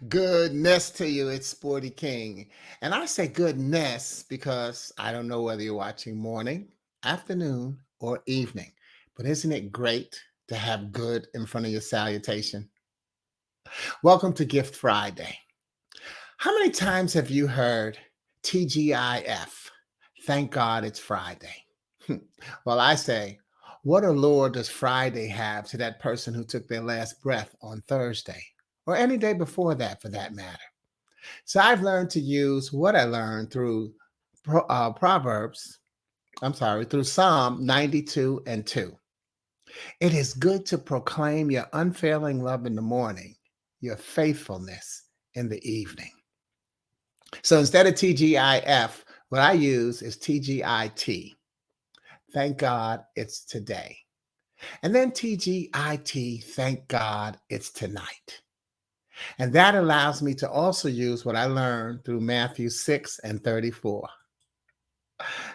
Goodness to you, it's Sporty King. And I say goodness because I don't know whether you're watching morning, afternoon, or evening. But isn't it great to have good in front of your salutation? Welcome to Gift Friday. How many times have you heard TGIF? Thank God it's Friday. Well, I say, what allure does Friday have to that person who took their last breath on Thursday or any day before that for that matter? So I've learned to use what I learned through Proverbs, through Psalm 92 and 2. It is good to proclaim your unfailing love in the morning, your faithfulness in the evening. So instead of TGIF, what I use is TGIT. Thank God it's today. And then TGIT, thank God it's tonight. And that allows me to also use what I learned through Matthew 6 and 34.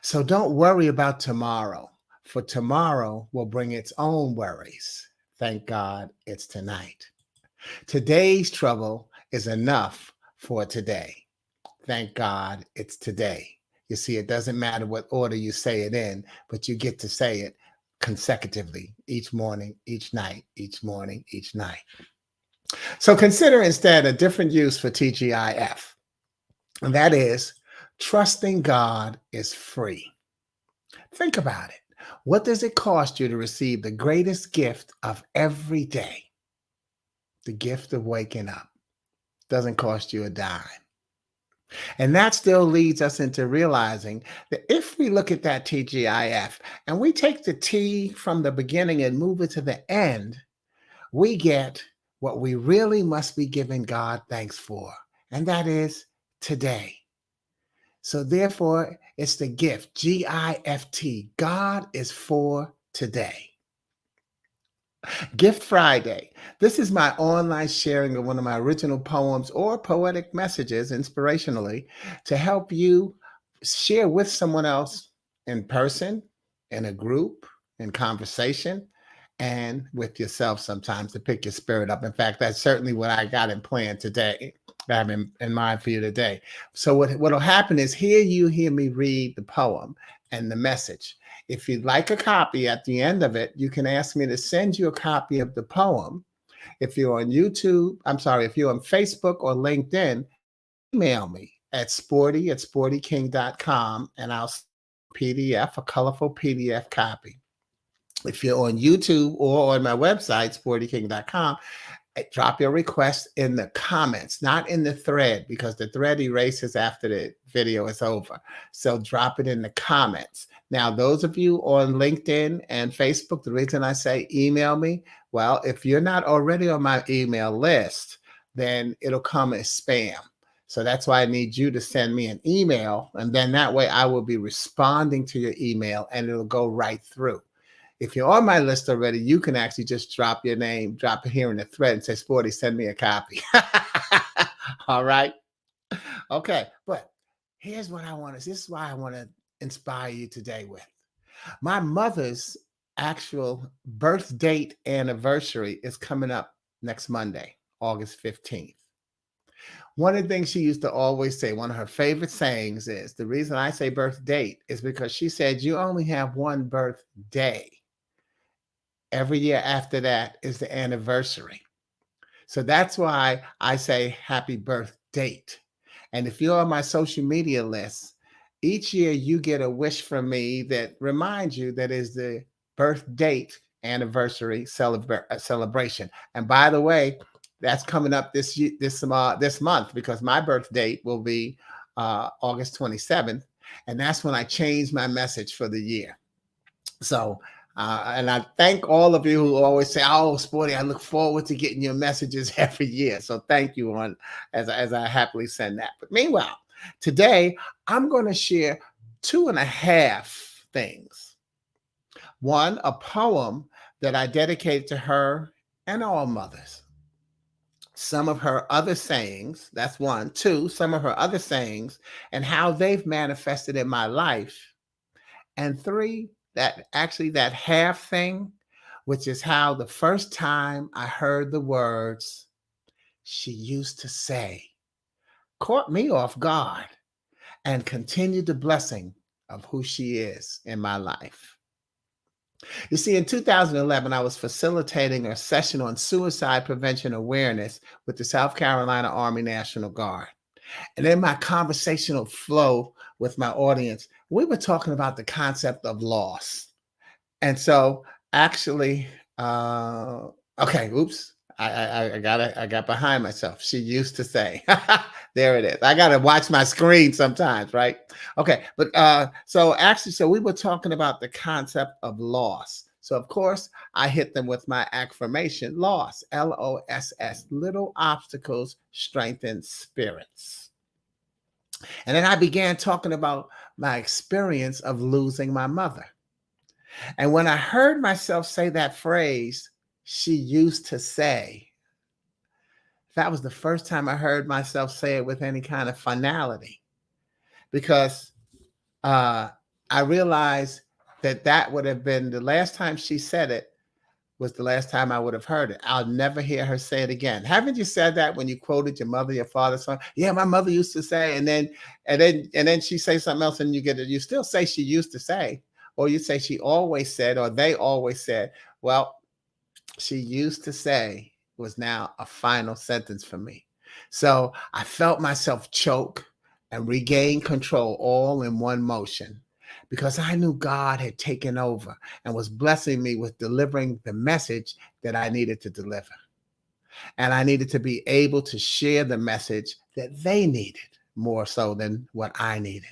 So don't worry about tomorrow, for tomorrow will bring its own worries. Thank God it's tonight. Today's trouble is enough for today. Thank God it's today. You see, it doesn't matter what order you say it in, but you get to say it consecutively each morning, each night, each morning, each night. So consider instead a different use for TGIF, and that is trusting God is free. Think about it. What does it cost you to receive the greatest gift of every day? The gift of waking up. Doesn't cost you a dime. And that still leads us into realizing that if we look at that TGIF and we take the T from the beginning and move it to the end, we get what we really must be giving God thanks for, and that is today. So therefore, it's the gift, GIFT. God is for today. Gift Friday. This is my online sharing of one of my original poems or poetic messages inspirationally to help you share with someone else in person, in a group, in conversation, and with yourself sometimes to pick your spirit up. In fact, that's certainly what I got in plan today. I have in mind for you today. So what'll happen is here you hear me read the poem and the message. If you'd like a copy at the end of it, you can ask me to send you a copy of the poem. If you're on if you're on Facebook or LinkedIn, email me at sporty@sportyking.com and I'll send PDF, a colorful PDF copy. If you're on YouTube or on my website, sportyking.com, drop your request in the comments, not in the thread, because the thread erases after the video is over. So drop it in the comments. Now, those of you on LinkedIn and Facebook, the reason I say email me, well, if you're not already on my email list, then it'll come as spam. So that's why I need you to send me an email. And then that way I will be responding to your email and it'll go right through. If you're on my list already, you can actually just drop your name, drop it here in the thread and say, Sporty, send me a copy. All right. Okay. But here's what this is why I want to inspire you today with. My mother's actual birth date anniversary is coming up next Monday, August 15th. One of the things she used to always say, one of her favorite sayings is the reason I say birth date is because she said you only have one birthday. Every year after that is the anniversary. So that's why I say happy birth date. And if you're on my social media list, each year you get a wish from me that reminds you that is the birth date anniversary celebration. And by the way, that's coming up this month because my birth date will be August 27th, and that's when I change my message for the year. So, and I thank all of you who always say, "Oh, Sporty, I look forward to getting your messages every year." So, thank you on as I happily send that. But meanwhile, today I'm going to share two and a half things. One, a poem that I dedicated to her and all mothers. Some of her other sayings, that's one. Two, some of her other sayings and how they've manifested in my life. And three, that half thing, which is how the first time I heard the words, she used to say caught me off guard and continued the blessing of who she is in my life. You see, in 2011, I was facilitating a session on suicide prevention awareness with the South Carolina Army National Guard. And in my conversational flow with my audience, we were talking about the concept of loss. And so actually, uh, okay, oops, I got behind myself. She used to say, there it is. I got to watch my screen sometimes, right? Okay, but so we were talking about the concept of loss. So of course, I hit them with my affirmation, loss, LOSS, little obstacles strengthen spirits. And then I began talking about my experience of losing my mother. And when I heard myself say that phrase, she used to say, that was the first time I heard myself say it with any kind of finality, because I realized that that would have been the last time she said it, was the last time I would have heard it. I'll never hear her say it again. Haven't you said that when you quoted your mother, your father, son? Yeah, my mother used to say, and then she say something else, and you get it. You still say she used to say, or you say she always said, or they always said. Well, she used to say was now a final sentence for me. So I felt myself choke and regain control all in one motion, because I knew God had taken over and was blessing me with delivering the message that I needed to deliver. And I needed to be able to share the message that they needed more so than what I needed.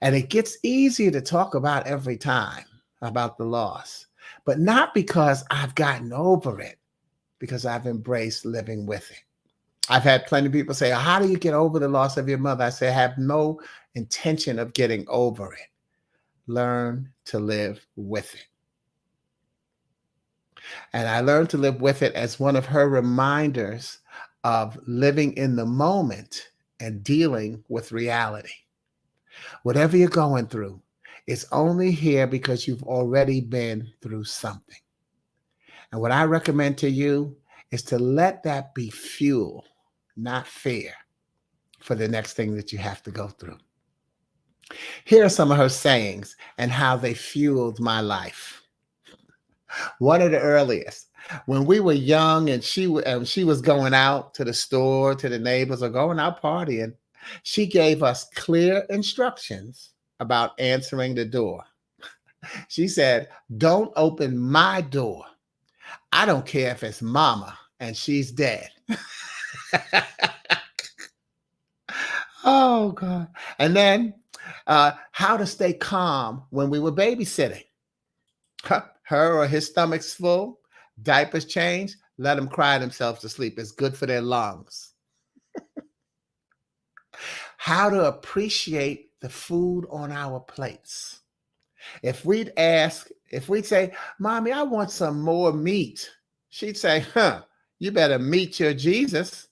And it gets easier to talk about every time about the loss, but not because I've gotten over it, because I've embraced living with it. I've had plenty of people say, how do you get over the loss of your mother? I say, I have no intention of getting over it. Learn to live with it. And I learned to live with it as one of her reminders of living in the moment and dealing with reality. Whatever you're going through, it's only here because you've already been through something. And what I recommend to you is to let that be fuel, not fear, for the next thing that you have to go through. Here are some of her sayings and how they fueled my life. One of the earliest, when we were young and she was going out to the store, to the neighbors, or going out partying, she gave us clear instructions about answering the door. She said, don't open my door. I don't care if it's mama and she's dead. Oh, God. And then how to stay calm when we were babysitting. Her or his stomach's full, diapers changed, let them cry themselves to sleep. It's good for their lungs. How to appreciate the food on our plates. If we'd say, Mommy, I want some more meat, she'd say, you better meet your Jesus.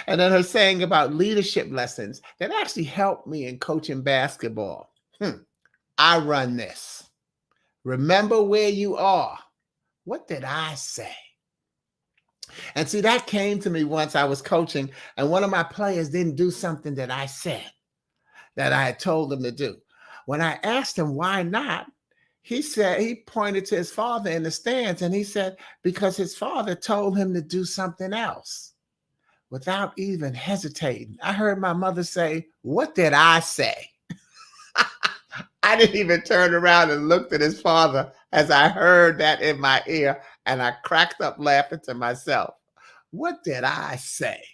And then her saying about leadership lessons that actually helped me in coaching basketball. I run this. Remember where you are. What did I say? And see, that came to me once I was coaching, and one of my players didn't do something that I said, that I had told him to do. When I asked him why not, he said, he pointed to his father in the stands, and he said, because his father told him to do something else. Without even hesitating, I heard my mother say, what did I say? I didn't even turn around and looked at his father as I heard that in my ear, and I cracked up laughing to myself. What did I say?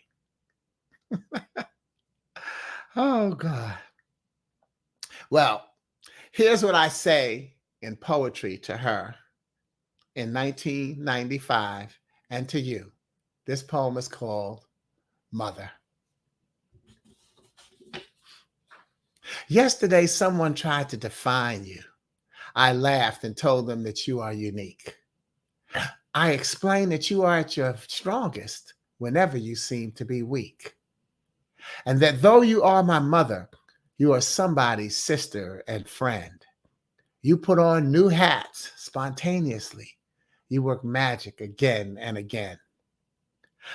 Oh, God. Well, here's what I say in poetry to her in 1995 and to you. This poem is called Mother. Yesterday, someone tried to define you. I laughed and told them that you are unique. I explained that you are at your strongest whenever you seem to be weak. And that though you are my mother, you are somebody's sister and friend. You put on new hats spontaneously. You work magic again and again.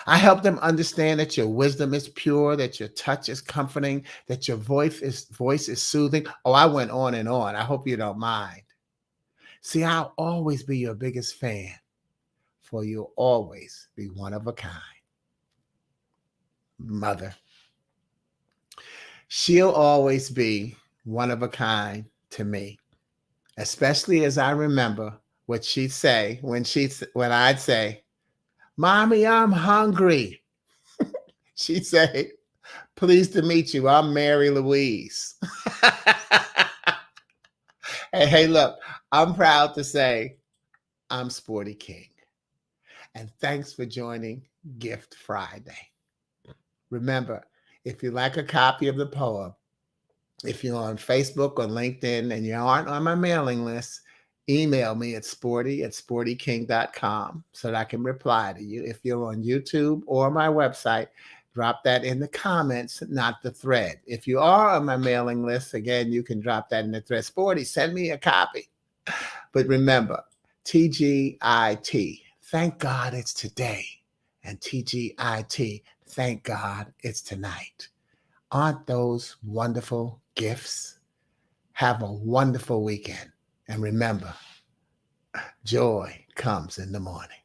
I help them understand that your wisdom is pure, that your touch is comforting, that your voice is soothing. Oh, I went on and on. I hope you don't mind. See, I'll always be your biggest fan, for you'll always be one of a kind. Mother, she'll always be one of a kind to me, especially as I remember what she'd say when I'd say, "Mommy, I'm hungry." She'd say, "Pleased to meet you. I'm Mary Louise." And hey, look, I'm proud to say I'm Sporty King. And thanks for joining Gift Friday. Remember, if you like a copy of the poem, if you're on Facebook or LinkedIn and you aren't on my mailing list, email me at sporty@sportyking.com so that I can reply to you. If you're on YouTube or my website, drop that in the comments, not the thread. If you are on my mailing list, again, you can drop that in the thread. Sporty, send me a copy. But remember, TGIT, thank God it's today. And TGIT, thank God it's tonight. Aren't those wonderful gifts? Have a wonderful weekend. And remember, joy comes in the morning.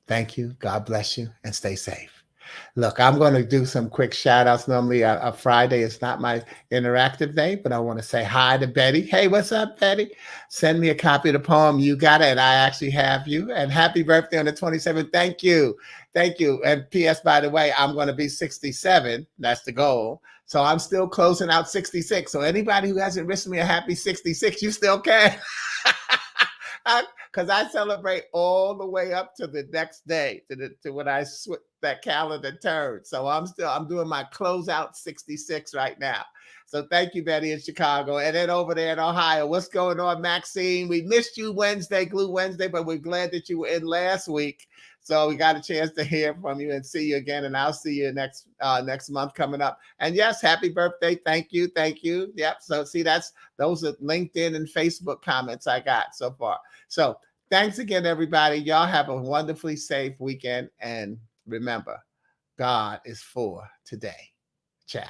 Thank you. God bless you and stay safe. Look, I'm going to do some quick shout outs. Normally, a Friday is not my interactive day, but I want to say hi to Betty. Hey, what's up, Betty? Send me a copy of the poem. You got it. I actually have you. And happy birthday on the 27th. Thank you. Thank you. And P.S., by the way, I'm going to be 67. That's the goal. So I'm still closing out 66. So anybody who hasn't wished me a happy 66, you still can. Because I celebrate all the way up to the next day, to when I switch that calendar turns. So I'm doing my closeout 66 right now. So thank you, Betty in Chicago. And then over there in Ohio, what's going on, Maxine? We missed you Glue Wednesday, but we're glad that you were in last week. So we got a chance to hear from you and see you again. And I'll see you next month coming up. And yes, happy birthday. Thank you. Thank you. Yep. So see, those are LinkedIn and Facebook comments I got so far. So thanks again, everybody. Y'all have a wonderfully safe weekend. And remember, God is for today. Ciao.